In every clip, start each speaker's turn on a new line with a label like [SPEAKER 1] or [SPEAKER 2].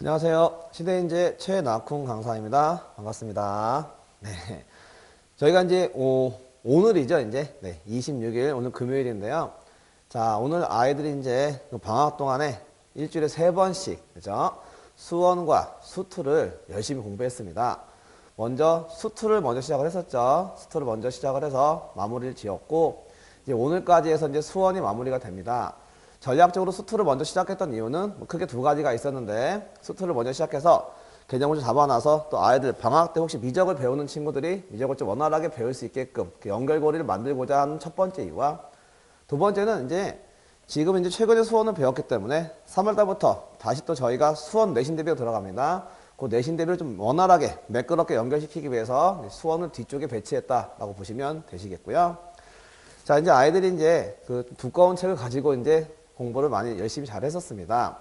[SPEAKER 1] 안녕하세요. 시대인재 최낙훈 강사입니다. 반갑습니다. 네. 저희가 이제 오늘이죠. 이제 26일 오늘 금요일인데요. 자, 오늘 아이들이 이제 방학 동안에 일주일에 3번씩 그죠? 수원과 수투를 열심히 공부했습니다. 먼저 수투를 먼저 시작을 했었죠. 수투를 먼저 시작을 해서 마무리를 지었고 이제 오늘까지 해서 이제 수원이 마무리가 됩니다. 전략적으로 수투를 먼저 시작했던 이유는 크게 두 가지가 있었는데, 수투를 먼저 시작해서 개념을 좀 잡아놔서 또 아이들 방학 때 혹시 미적을 배우는 친구들이 미적을 좀 원활하게 배울 수 있게끔 연결고리를 만들고자 하는 첫 번째 이유와, 두 번째는 지금 이제 최근에 수원을 배웠기 때문에 3월달부터 다시 또 저희가 수원 내신 대비로 들어갑니다. 그 내신 대비를 좀 원활하게 매끄럽게 연결시키기 위해서 수원을 뒤쪽에 배치했다라고 보시면 되시겠고요. 자, 이제 아이들이 이제 그 두꺼운 책을 가지고 이제 공부를 많이 열심히 잘 했었습니다.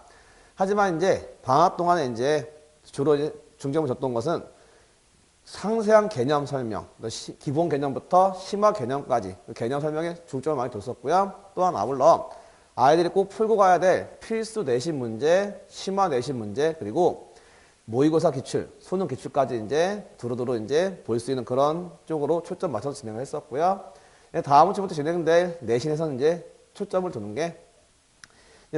[SPEAKER 1] 하지만 이제 방학 동안에 이제 주로 중점을 줬던 것은 상세한 개념 설명, 기본 개념부터 심화 개념까지 개념 설명에 중점을 많이 뒀었고요. 또한 아울러 아이들이 꼭 풀고 가야 될 필수 내신 문제, 심화 내신 문제, 그리고 모의고사 기출, 수능 기출까지 이제 두루두루 이제 볼 수 있는 그런 쪽으로 초점 맞춰서 진행을 했었고요. 다음 주부터 진행될 내신에서는 이제 초점을 두는 게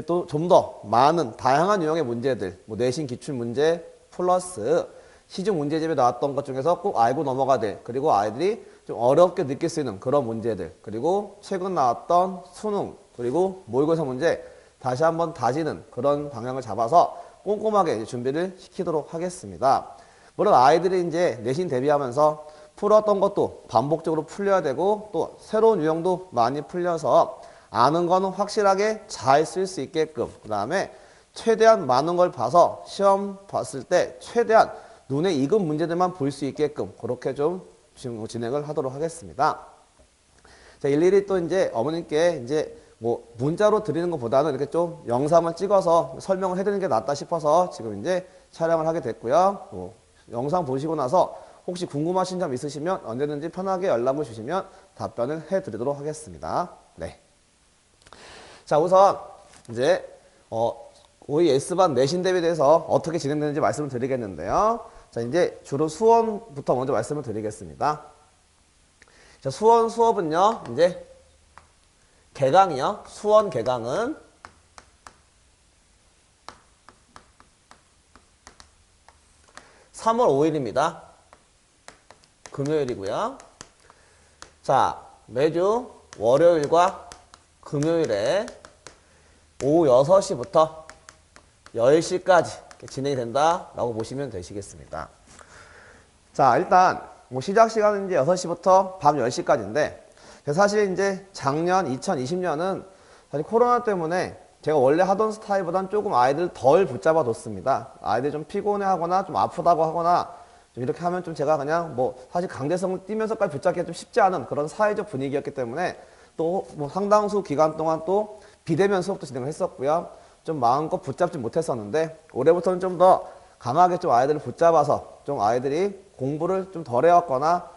[SPEAKER 1] 또 좀 더 많은 다양한 유형의 문제들, 뭐 내신 기출 문제 플러스 시중 문제집에 나왔던 것 중에서 꼭 알고 넘어가야 될, 그리고 아이들이 좀 어렵게 느낄 수 있는 그런 문제들, 그리고 최근 나왔던 수능, 그리고 모의고사 문제 다시 한번 다지는 그런 방향을 잡아서 꼼꼼하게 준비를 시키도록 하겠습니다. 물론 아이들이 이제 내신 대비하면서 풀었던 것도 반복적으로 풀려야 되고 또 새로운 유형도 많이 풀려서 아는 거는 확실하게 잘 쓸 수 있게끔, 그 다음에 최대한 많은 걸 봐서 시험 봤을 때 최대한 눈에 익은 문제들만 볼 수 있게끔 그렇게 좀 진행을 하도록 하겠습니다. 자, 일일이 또 이제 어머님께 이제 뭐 문자로 드리는 것보다는 이렇게 좀 영상을 찍어서 설명을 해드리는 게 낫다 싶어서 지금 이제 촬영을 하게 됐고요. 영상 보시고 나서 혹시 궁금하신 점 있으시면 언제든지 편하게 연락을 주시면 답변을 해드리도록 하겠습니다. 네. 자, 우선 이제 오이 S반 내신 대비에 대해서 어떻게 진행되는지 말씀을 드리겠는데요. 자, 이제 주로 수원부터 먼저 말씀을 드리겠습니다. 자, 수원 수업은요, 이제 개강이요. 수원 개강은 3월 5일입니다. 금요일이고요. 자, 매주 월요일과 금요일에 오후 6시부터 10시까지 진행이 된다라고 보시면 되시겠습니다. 자, 일단 뭐 시작 시간은 이제 6시부터 밤 10시까지인데 사실 이제 작년 2020년은 사실 코로나 때문에 제가 원래 하던 스타일보다는 조금 아이들 덜 붙잡아 뒀습니다. 아이들 좀 피곤해 하거나 좀 아프다고 하거나 좀 이렇게 하면 좀 제가 그냥 뭐 사실 강제성을 띠면서까지 붙잡기가 좀 쉽지 않은 그런 사회적 분위기였기 때문에 또 뭐 상당수 기간 동안 또 비대면 수업도 진행을 했었고요. 좀 마음껏 붙잡지 못했었는데 올해부터는 좀 더 강하게 좀 아이들을 붙잡아서 좀 아이들이 공부를 좀 덜 해왔거나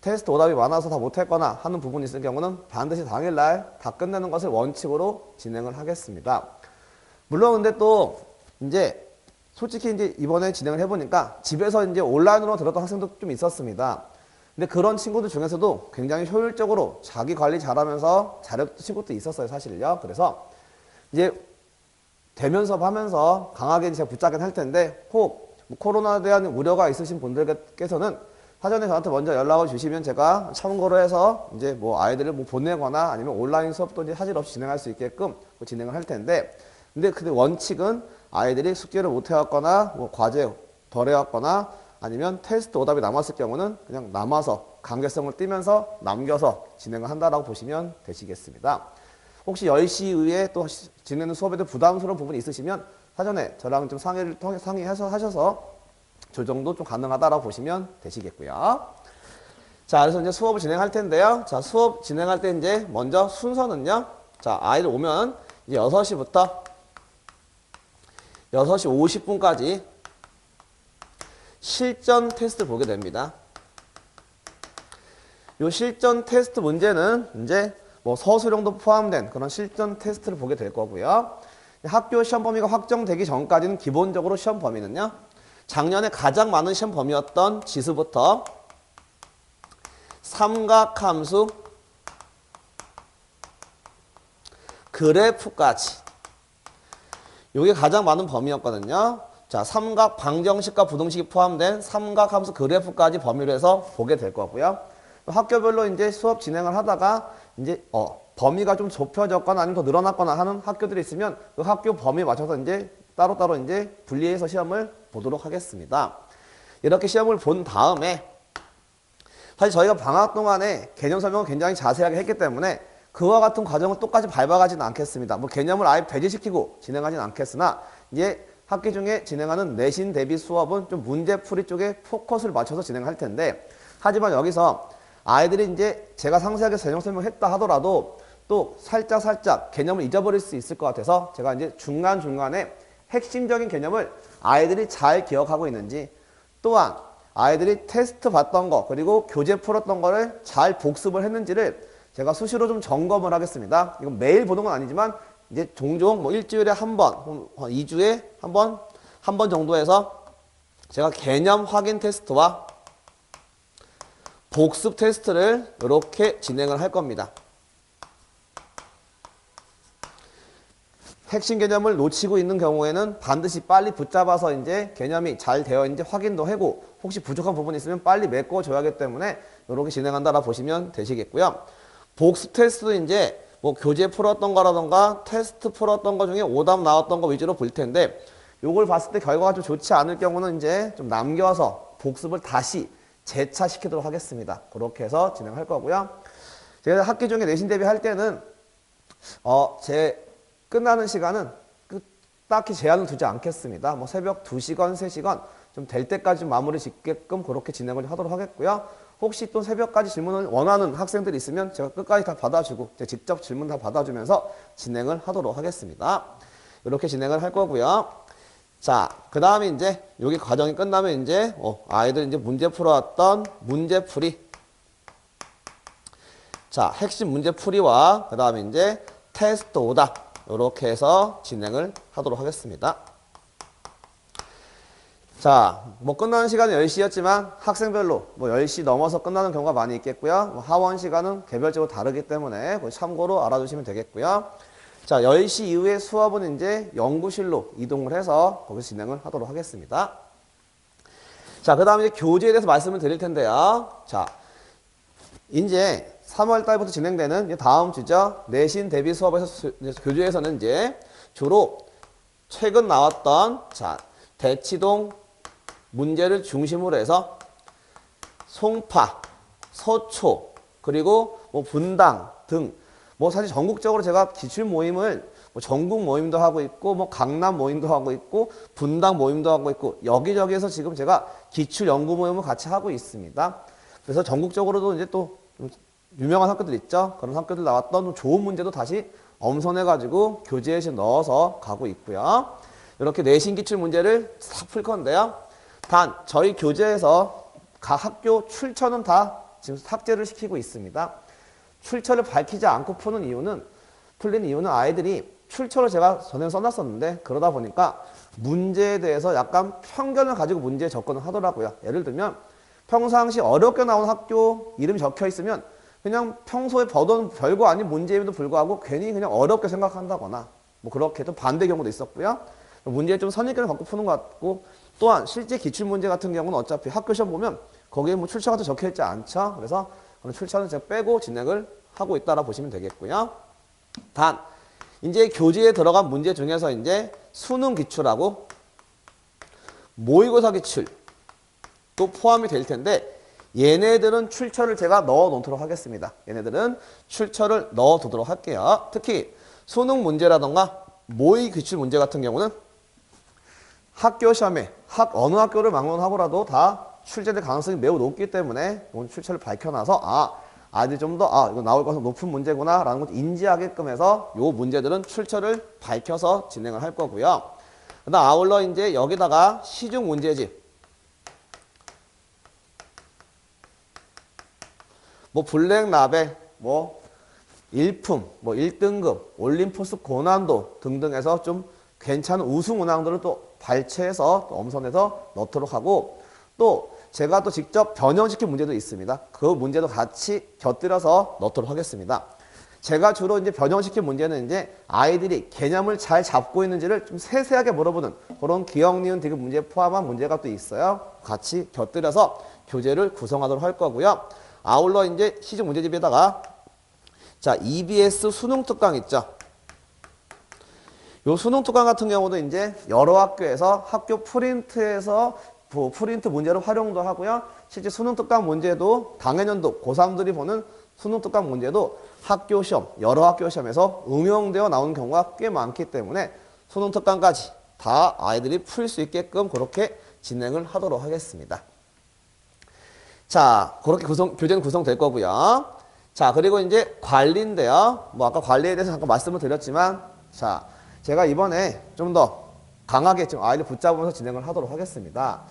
[SPEAKER 1] 테스트 오답이 많아서 다 못했거나 하는 부분이 있을 경우는 반드시 당일날 다 끝내는 것을 원칙으로 진행을 하겠습니다. 물론 근데 또 이제 솔직히 이제 이번에 진행을 해보니까 집에서 이제 온라인으로 들었던 학생도 좀 있었습니다. 근데 그런 친구들 중에서도 굉장히 효율적으로 자기 관리 잘하면서 잘했던 친구도 있었어요, 사실요. 그래서 이제 대면 수업하면서 강하게 제가 붙잡긴 할 텐데 혹 코로나에 대한 우려가 있으신 분들께서는 사전에 저한테 먼저 연락을 주시면 제가 참고로 해서 이제 뭐 아이들을 뭐 보내거나 아니면 온라인 수업도 이제 하질 없이 진행할 수 있게끔 진행을 할 텐데, 근데 그 원칙은 아이들이 숙제를 못 해왔거나 뭐 과제 덜 해왔거나 아니면 테스트 오답이 남았을 경우는 그냥 남아서 강제성을 띠면서 남겨서 진행을 한다라고 보시면 되시겠습니다. 혹시 10시 이후에 또 진행하는 수업에도 부담스러운 부분이 있으시면 사전에 저랑 좀 상의해서 하셔서 조정도 좀 가능하다라고 보시면 되시겠고요. 자, 그래서 이제 수업을 진행할 텐데요. 자, 수업 진행할 때 이제 먼저 순서는요. 자, 아이들 오면 이제 6시부터 6시 50분까지 실전 테스트 보게 됩니다. 요 실전 테스트 문제는 이제 뭐 서술형도 포함된 그런 실전 테스트를 보게 될 거고요. 학교 시험 범위가 확정되기 전까지는 기본적으로 시험 범위는요. 작년에 가장 많은 시험 범위였던 지수부터 삼각함수, 그래프까지. 이게 가장 많은 범위였거든요. 자, 삼각 방정식과 부등식이 포함된 삼각함수 그래프까지 범위로 해서 보게 될 거고요. 학교별로 이제 수업 진행을 하다가 이제 범위가 좀 좁혀졌거나 아니면 더 늘어났거나 하는 학교들이 있으면 그 학교 범위에 맞춰서 이제 따로따로 이제 분리해서 시험을 보도록 하겠습니다. 이렇게 시험을 본 다음에 사실 저희가 방학 동안에 개념 설명을 굉장히 자세하게 했기 때문에 그와 같은 과정을 똑같이 밟아가지는 않겠습니다. 뭐 개념을 아예 배제시키고 진행하지는 않겠으나 이제 학기 중에 진행하는 내신 대비 수업은 좀 문제풀이 쪽에 포커스를 맞춰서 진행할 텐데 하지만 여기서 아이들이 이제 제가 상세하게 개념 설명했다 하더라도 또 살짝 개념을 잊어버릴 수 있을 것 같아서 제가 이제 중간중간에 핵심적인 개념을 아이들이 잘 기억하고 있는지 또한 아이들이 테스트 봤던 거 그리고 교재 풀었던 거를 잘 복습을 했는지를 제가 수시로 좀 점검을 하겠습니다. 이건 매일 보는 건 아니지만 이제 종종 뭐 일주일에 한 번, 2주에 한 번 정도 해서 제가 개념 확인 테스트와 복습 테스트를 이렇게 진행을 할 겁니다. 핵심 개념을 놓치고 있는 경우에는 반드시 빨리 붙잡아서 이제 개념이 잘 되어 있는지 확인도 하고 혹시 부족한 부분이 있으면 빨리 메꿔줘야 하기 때문에 이렇게 진행한다라 보시면 되시겠고요. 복습 테스트도 이제 뭐 교재 풀었던 거라던가 테스트 풀었던 거 중에 오답 나왔던 거 위주로 볼 텐데 요걸 봤을 때 결과가 좀 좋지 않을 경우는 이제 좀 남겨서 복습을 다시 재차시키도록 하겠습니다. 그렇게 해서 진행할 거고요. 제가 학기 중에 내신 대비할 때는 제 끝나는 시간은 딱히 제한을 두지 않겠습니다. 뭐 새벽 2시간, 3시간 좀 될 때까지 좀 마무리 짓게끔 그렇게 진행을 하도록 하겠고요. 혹시 또 새벽까지 질문을 원하는 학생들이 있으면 제가 끝까지 다 받아주고 제가 직접 질문 다 받아주면서 진행을 하도록 하겠습니다. 이렇게 진행을 할 거고요. 자, 그 다음에 이제 여기 과정이 끝나면 이제 아이들 이제 문제 풀어왔던 문제풀이. 자, 핵심 문제풀이와 그 다음에 이제 테스트 오답 이렇게 해서 진행을 하도록 하겠습니다. 자, 뭐 끝나는 시간은 10시였지만 학생별로 뭐 10시 넘어서 끝나는 경우가 많이 있겠고요. 뭐 하원 시간은 개별적으로 다르기 때문에 참고로 알아두시면 되겠고요. 자, 10시 이후에 수업은 이제 연구실로 이동을 해서 거기서 진행을 하도록 하겠습니다. 자, 그 다음에 이제 교재에 대해서 말씀을 드릴 텐데요. 자, 이제 3월 달부터 진행되는 이제 다음 주죠. 내신 대비 수업에서 교재에서는 이제 주로 최근 나왔던 자, 대치동 문제를 중심으로 해서 송파, 서초, 그리고 뭐 분당 등 뭐 사실 전국적으로 제가 기출 모임을 뭐 전국 모임도 하고 있고 뭐 강남 모임도 하고 있고 분당 모임도 하고 있고 여기저기에서 지금 제가 기출 연구 모임을 같이 하고 있습니다. 그래서 전국적으로도 이제 또 유명한 학교들 있죠. 그런 학교들 나왔던 좋은 문제도 다시 엄선해가지고 교재에 넣어서 가고 있고요. 이렇게 내신 기출 문제를 싹 풀 건데요. 단 저희 교재에서 각 학교 출처는 다 지금 삭제를 시키고 있습니다. 출처를 밝히지 않고 풀린 이유는 아이들이 출처를 제가 전에 써놨었는데 그러다 보니까 문제에 대해서 약간 편견을 가지고 문제에 접근을 하더라고요. 예를 들면 평상시 어렵게 나온 학교 이름이 적혀 있으면 그냥 평소에 보던 별거 아닌 문제임에도 불구하고 괜히 그냥 어렵게 생각한다거나 뭐 그렇게 또 반대 경우도 있었고요. 문제에 좀 선입견을 갖고 푸는 것 같고 또한 실제 기출문제 같은 경우는 어차피 학교 시험 보면 거기에 뭐 출처가 적혀 있지 않죠. 그래서 그런 출처는 제가 빼고 진행을 하고 있다라 보시면 되겠고요. 단 이제 교재에 들어간 문제 중에서 이제 수능 기출하고 모의고사 기출 또 포함이 될 텐데 얘네들은 출처를 제가 넣어 놓도록 하겠습니다. 얘네들은 출처를 넣어 두도록 할게요. 특히 수능 문제라던가 모의 기출 문제 같은 경우는 학교 시험에 어느 학교를 막론하고라도 다 출제될 가능성이 매우 높기 때문에 오늘 출처를 밝혀놔서 아이들이 좀 더 이거 나올 가능성 높은 문제구나 라는 것도 인지하게끔 해서 요 문제들은 출처를 밝혀서 진행을 할 거고요. 그 다음 아울러 이제 여기다가 시중 문제집 뭐 블랙 라벨 뭐 일품 뭐 1등급 올림포스 고난도 등등 해서 좀 괜찮은 우수 문항들을 또 발췌해서 또 엄선해서 넣도록 하고, 또 제가 또 직접 변형시킨 문제도 있습니다. 그 문제도 같이 곁들여서 넣도록 하겠습니다. 제가 주로 이제 변형시킨 문제는 이제 아이들이 개념을 잘 잡고 있는지를 좀 세세하게 물어보는 그런 기억, 니은, 디귿 문제 포함한 문제가 또 있어요. 같이 곁들여서 교재를 구성하도록 할 거고요. 아울러 이제 시중 문제집에다가 자, EBS 수능 특강 있죠. 요 수능 특강 같은 경우도 이제 여러 학교에서 학교 프린트에서 프린트 문제로 활용도 하고요. 실제 수능 특강 문제도 당해년도 고3들이 보는 수능 특강 문제도 학교 시험, 여러 학교 시험에서 응용되어 나오는 경우가 꽤 많기 때문에 수능 특강까지 다 아이들이 풀 수 있게끔 그렇게 진행을 하도록 하겠습니다. 자, 그렇게 교재는 구성될 거고요. 자, 그리고 이제 관리인데요. 뭐 아까 관리에 대해서 잠깐 말씀을 드렸지만, 자, 제가 이번에 좀 더 강하게 지금 아이를 붙잡으면서 진행을 하도록 하겠습니다.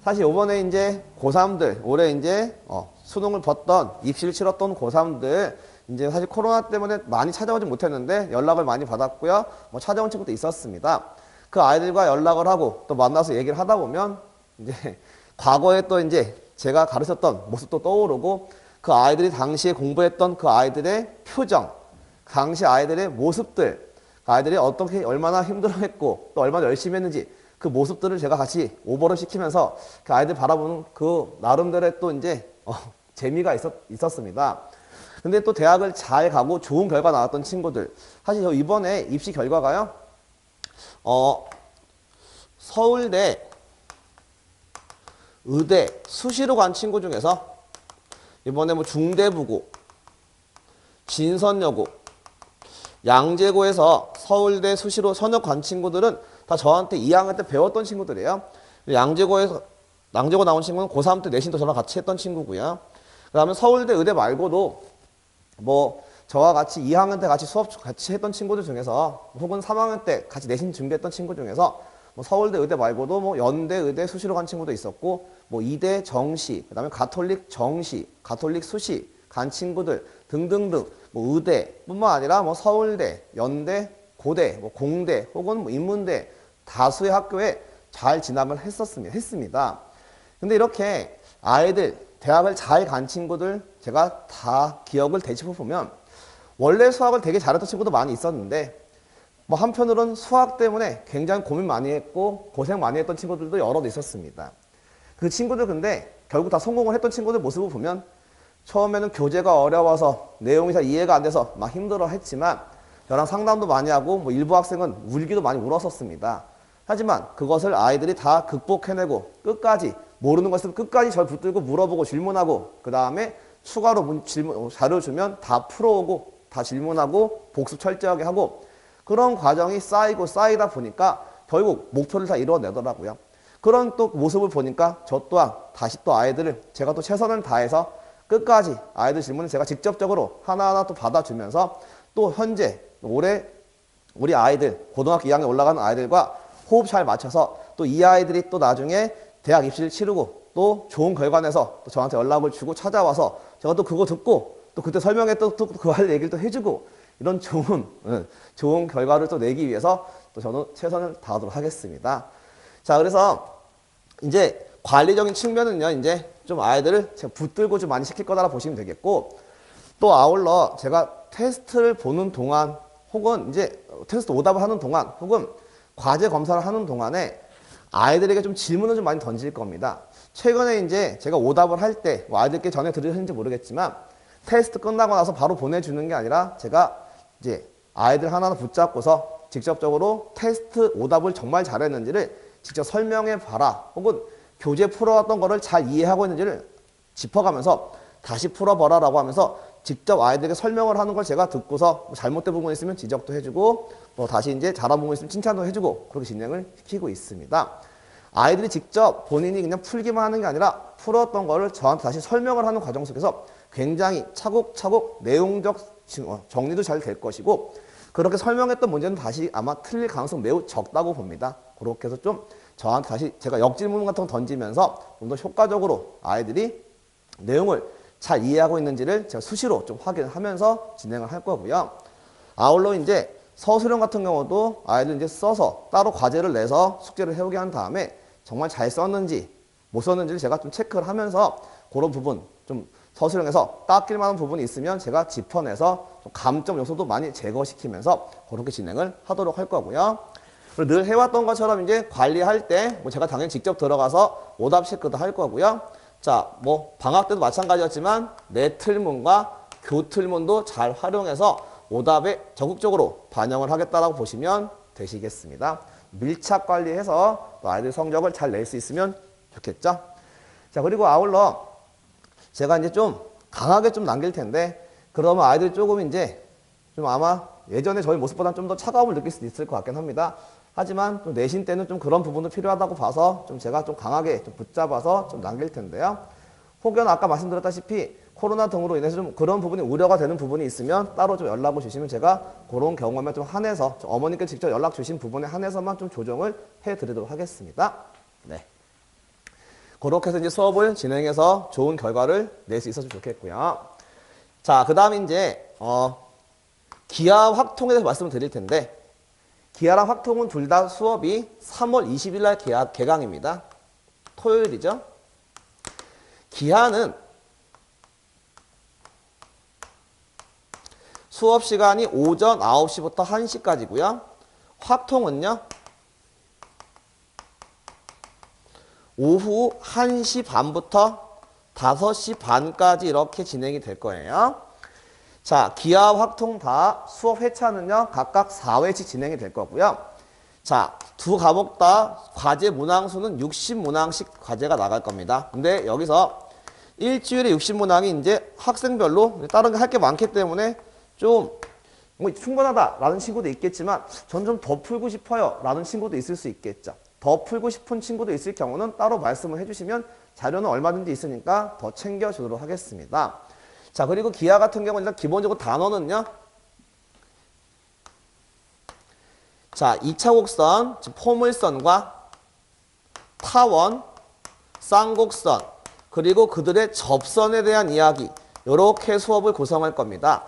[SPEAKER 1] 사실 이번에 이제 고3들, 올해 이제 수능을 봤던, 입시를 치렀던 고3들, 이제 사실 코로나 때문에 많이 찾아오지 못했는데 연락을 많이 받았고요. 뭐 찾아온 친구도 있었습니다. 그 아이들과 연락을 하고 또 만나서 얘기를 하다 보면 이제 과거에 또 이제 제가 가르쳤던 모습도 떠오르고 그 아이들이 당시에 공부했던 그 아이들의 표정, 당시 아이들의 모습들, 그 아이들이 어떻게 얼마나 힘들어했고 또 얼마나 열심히 했는지 그 모습들을 제가 같이 오버를 시키면서 그 아이들 바라보는 그 나름대로의 또 이제 재미가 있었습니다. 근데 또 대학을 잘 가고 좋은 결과 나왔던 친구들, 사실 저 이번에 입시 결과가요, 서울대, 의대, 수시로 간 친구 중에서 이번에 뭐 중대부고, 진선여고, 양재고에서 서울대 수시로 선역 간 친구들은 다 저한테 2학년 때 배웠던 친구들이에요. 양재고 나온 친구는 고3 때 내신도 저랑 같이 했던 친구고요. 그 다음에 서울대, 의대 말고도 뭐 저와 같이 2학년 때 같이 수업 같이 했던 친구들 중에서 혹은 3학년 때 같이 내신 준비했던 친구 중에서 뭐 서울대, 의대 말고도 뭐 연대, 의대 수시로 간 친구도 있었고 뭐 이대 정시, 그 다음에 가톨릭 정시, 가톨릭 수시 간 친구들 등등등 뭐 의대뿐만 아니라 뭐 서울대, 연대, 고대, 뭐 공대 혹은 뭐 인문대 다수의 학교에 잘 진학을 했습니다. 근데 이렇게 아이들 대학을 잘 간 친구들 제가 다 기억을 되짚어 보면 원래 수학을 되게 잘했던 친구도 많이 있었는데 뭐 한편으로는 수학 때문에 굉장히 고민 많이 했고 고생 많이 했던 친구들도 여럿 있었습니다. 그 친구들 근데 결국 다 성공을 했던 친구들 모습을 보면 처음에는 교재가 어려워서 내용이 잘 이해가 안 돼서 막 힘들어 했지만 저랑 상담도 많이 하고 뭐 일부 학생은 울기도 많이 울었었습니다. 하지만 그것을 아이들이 다 극복해내고 끝까지 모르는 것을 끝까지 절 붙들고 물어보고 질문하고 그 다음에 추가로 자료 주면 다 풀어오고 다 질문하고 복습 철저하게 하고 그런 과정이 쌓이고 쌓이다 보니까 결국 목표를 다 이뤄내더라고요. 그런 또 모습을 보니까 저 또한 다시 또 아이들을 제가 또 최선을 다해서 끝까지 아이들 질문을 제가 직접적으로 하나하나 또 받아주면서 또 현재 올해 우리 아이들 고등학교 2학년 올라가는 아이들과 호흡 잘 맞춰서 또 이 아이들이 또 나중에 대학 입시를 치르고 또 좋은 결과 내서 또 저한테 연락을 주고 찾아와서 제가 또 그거 듣고 또 그때 설명했던 또 그 아이들 얘기를 또 해주고 이런 좋은 결과를 또 내기 위해서 또 저는 최선을 다하도록 하겠습니다. 자, 그래서 이제 관리적인 측면은요, 이제 좀 아이들을 제가 붙들고 좀 많이 시킬 거다라 보시면 되겠고, 또 아울러 제가 테스트를 보는 동안 혹은 이제 테스트 오답을 하는 동안 혹은 과제 검사를 하는 동안에 아이들에게 좀 질문을 좀 많이 던질 겁니다. 최근에 이제 제가 오답을 할 때 뭐 아이들께 전해 드리셨는지 모르겠지만 테스트 끝나고 나서 바로 보내주는 게 아니라 제가 이제 아이들 하나하나 붙잡고서 직접적으로 테스트 오답을 정말 잘했는지를 직접 설명해 봐라 혹은 교재 풀어왔던 거를 잘 이해하고 있는지를 짚어가면서 다시 풀어봐라 라고 하면서 직접 아이들에게 설명을 하는 걸 제가 듣고서 뭐 잘못된 부분이 있으면 지적도 해주고 뭐 다시 이제 잘한 부분이 있으면 칭찬도 해주고 그렇게 진행을 시키고 있습니다. 아이들이 직접 본인이 그냥 풀기만 하는 게 아니라 풀었던 거를 저한테 다시 설명을 하는 과정 속에서 굉장히 차곡차곡 내용적 정리도 잘 될 것이고 그렇게 설명했던 문제는 다시 아마 틀릴 가능성이 매우 적다고 봅니다. 그렇게 해서 좀 저한테 다시 제가 역질문 같은 거 던지면서 좀 더 효과적으로 아이들이 내용을 잘 이해하고 있는지를 제가 수시로 좀 확인하면서 진행을 할 거고요. 아울러 이제 서술형 같은 경우도 아이들 이제 써서 따로 과제를 내서 숙제를 해오게 한 다음에 정말 잘 썼는지 못 썼는지를 제가 좀 체크를 하면서 그런 부분 좀 서술형에서 닦일 만한 부분이 있으면 제가 짚어내서 좀 감점 요소도 많이 제거시키면서 그렇게 진행을 하도록 할 거고요. 그리고 늘 해왔던 것처럼 이제 관리할 때 뭐 제가 당연히 직접 들어가서 오답 체크도 할 거고요. 자, 뭐 방학 때도 마찬가지였지만 내틀문과 교틀문도 잘 활용해서 오답에 적극적으로 반영을 하겠다라고 보시면 되시겠습니다. 밀착 관리해서 또 아이들 성적을 잘 낼 수 있으면 좋겠죠. 자, 그리고 아울러 제가 이제 좀 강하게 좀 남길 텐데 그러면 아이들이 조금 이제 좀 아마 예전에 저희 모습보다 좀 더 차가움을 느낄 수 있을 것 같긴 합니다. 하지만 또 내신 때는 좀 그런 부분도 필요하다고 봐서 좀 제가 좀 강하게 좀 붙잡아서 좀 남길 텐데요. 혹여나 아까 말씀드렸다시피 코로나 등으로 인해서 좀 그런 부분이 우려가 되는 부분이 있으면 따로 좀 연락을 주시면 제가 그런 경우만 좀 한해서 좀 어머니께 직접 연락 주신 부분에 한해서만 좀 조정을 해드리도록 하겠습니다. 네. 그렇게 해서 이제 수업을 진행해서 좋은 결과를 낼 수 있었으면 좋겠고요. 자, 그 다음에 이제 기하 확통에 대해서 말씀을 드릴 텐데 기하랑 확통은 둘 다 수업이 3월 20일 날 개강입니다. 토요일이죠. 기하는 수업 시간이 오전 9시부터 1시까지고요. 확통은요. 오후 1시 반부터 5시 반까지 이렇게 진행이 될 거예요. 자, 기하, 확통 다 수업 회차는요. 각각 4회씩 진행이 될 거고요. 자, 두 과목 다 과제 문항수는 60문항씩 과제가 나갈 겁니다. 근데 여기서 일주일에 60문항이 이제 학생별로 다른 게 할 게 많기 때문에 좀 뭐 충분하다라는 친구도 있겠지만 전 좀 더 풀고 싶어요 라는 친구도 있을 수 있겠죠. 더 풀고 싶은 친구도 있을 경우는 따로 말씀을 해주시면 자료는 얼마든지 있으니까 더 챙겨주도록 하겠습니다. 자, 그리고 기하 같은 경우는 일단 기본적으로 단원은요. 자, 2차 곡선, 즉 포물선과 타원, 쌍곡선, 그리고 그들의 접선에 대한 이야기 이렇게 수업을 구성할 겁니다.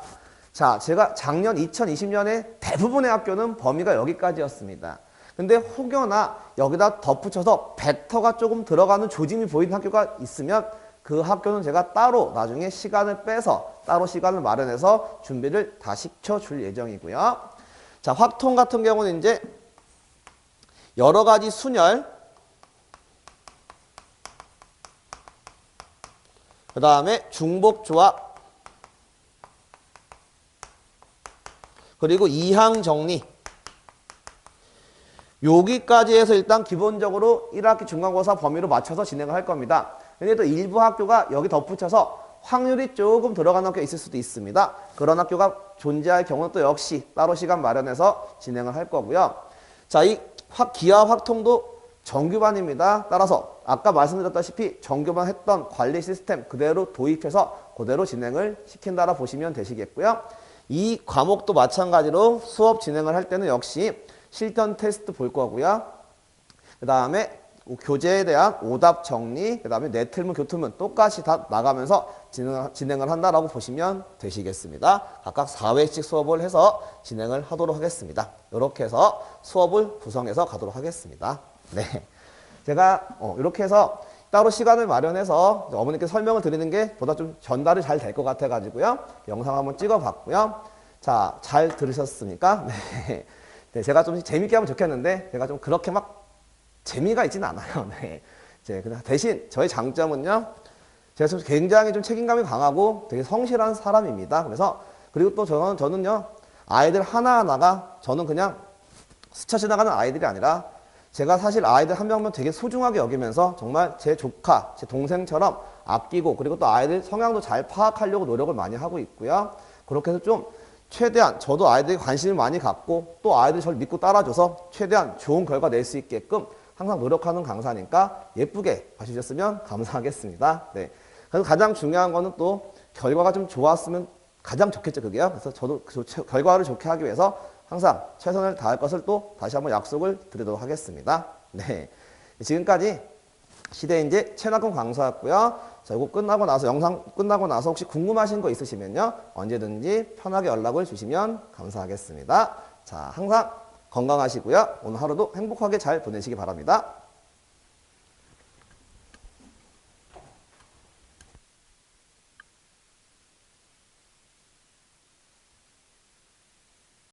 [SPEAKER 1] 자, 제가 작년 2020년에 대부분의 학교는 범위가 여기까지였습니다. 근데 혹여나 여기다 덧붙여서 벡터가 조금 들어가는 조짐이 보이는 학교가 있으면 그 학교는 제가 따로 나중에 시간을 빼서 따로 시간을 마련해서 준비를 다 시켜줄 예정이고요. 자, 확통 같은 경우는 이제 여러 가지 순열, 그 다음에 중복조합, 그리고 이항 정리. 여기까지 해서 일단 기본적으로 1학기 중간고사 범위로 맞춰서 진행을 할 겁니다. 근데 또 일부 학교가 여기 덧붙여서 확률이 조금 들어가는 학교가 있을 수도 있습니다. 그런 학교가 존재할 경우는 또 역시 따로 시간 마련해서 진행을 할 거고요. 자, 이 기하 확통도 정규반입니다. 따라서 아까 말씀드렸다시피 정규반 했던 관리 시스템 그대로 도입해서 그대로 진행을 시킨다라 보시면 되시겠고요. 이 과목도 마찬가지로 수업 진행을 할 때는 역시 실전 테스트 볼 거고요. 그 다음에 교재에 대한 오답 정리, 그 다음에 내틀문, 교틀문 똑같이 다 나가면서 진행을 한다라고 보시면 되시겠습니다. 각각 4회씩 수업을 해서 진행을 하도록 하겠습니다. 이렇게 해서 수업을 구성해서 가도록 하겠습니다. 네, 제가 이렇게 해서 따로 시간을 마련해서 어머니께 설명을 드리는 게 보다 좀 전달이 잘 될 것 같아가지고요. 영상 한번 찍어봤고요. 자, 잘 들으셨습니까? 네. 네, 제가 좀 재밌게 하면 좋겠는데 제가 좀 그렇게 막 재미가 있지는 않아요. 네. 대신 저의 장점은요. 제가 좀 굉장히 좀 책임감이 강하고 되게 성실한 사람입니다. 그래서 그리고 또 저는요. 아이들 하나하나가 저는 그냥 스쳐 지나가는 아이들이 아니라 제가 사실 아이들 한 명만 되게 소중하게 여기면서 정말 제 조카, 제 동생처럼 아끼고 그리고 또 아이들 성향도 잘 파악하려고 노력을 많이 하고 있고요. 그렇게 해서 좀 최대한 저도 아이들이 관심을 많이 갖고 또 아이들이 저를 믿고 따라줘서 최대한 좋은 결과 낼 수 있게끔 항상 노력하는 강사니까 예쁘게 봐주셨으면 감사하겠습니다. 네. 그래서 가장 중요한 거는 또 결과가 좀 좋았으면 가장 좋겠죠, 그게요. 그래서 저도 그 결과를 좋게 하기 위해서 항상 최선을 다할 것을 또 다시 한번 약속을 드리도록 하겠습니다. 네. 지금까지 시대인재 최낙훈 강사였고요. 자, 이거 끝나고 나서 영상 끝나고 나서 혹시 궁금하신 거 있으시면요. 언제든지 편하게 연락을 주시면 감사하겠습니다. 자, 항상 건강하시고요. 오늘 하루도 행복하게 잘 보내시기 바랍니다.